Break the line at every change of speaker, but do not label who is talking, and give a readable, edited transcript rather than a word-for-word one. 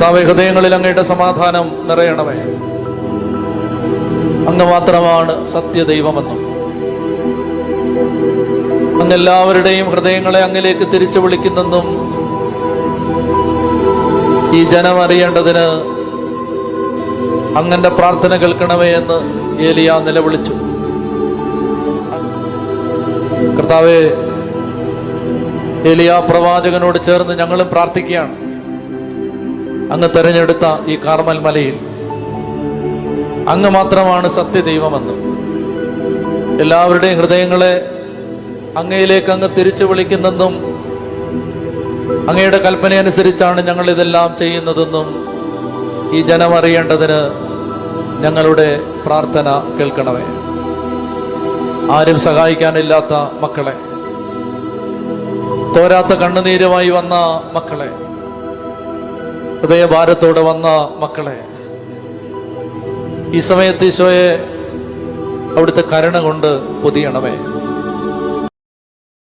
കർത്താവേ, ഹൃദയങ്ങളിൽ അങ്ങയുടെ സമാധാനം നിറയണമേ. അങ്ങ് മാത്രമാണ് സത്യദൈവമെന്നും അങ്ങ് എല്ലാവരുടെയും ഹൃദയങ്ങളെ അങ്ങിലേക്ക് തിരിച്ചു വിളിക്കുന്നെന്നും ഈ ജനം അറിയേണ്ടതിന് അങ്ങന്റെ പ്രാർത്ഥന കേൾക്കണമേ എന്ന് ഏലിയ നിലവിളിച്ചു. കർത്താവേ, ഏലിയ പ്രവാചകനോട് ചേർന്ന് ഞങ്ങളും പ്രാർത്ഥിക്കുകയാണ്. അങ്ങ് തെരഞ്ഞെടുത്ത ഈ കാർമൽ മലയിൽ അങ്ങ് മാത്രമാണ് സത്യദൈവമെന്നും എല്ലാവരുടെയും ഹൃദയങ്ങളെ അങ്ങയിലേക്ക് അങ്ങ് തിരിച്ചു വിളിക്കുന്നെന്നും അങ്ങയുടെ കൽപ്പനയനുസരിച്ചാണ് ഞങ്ങൾ ഇതെല്ലാം ചെയ്യുന്നതെന്നും ഈ ജനം അറിയേണ്ടതിന് ഞങ്ങളുടെ പ്രാർത്ഥന കേൾക്കണമേ. ആരും സഹായിക്കാനില്ലാത്ത മക്കളെ, തോരാത്ത കണ്ണുനീരുമായി വന്ന മക്കളെ, ഹൃദയഭാരത്തോടെ വന്ന മക്കളെ, ഈ സമയത്ത് ഈശോയെ അവിടുത്തെ കരുണ കൊണ്ട് പൊതിയണമേ.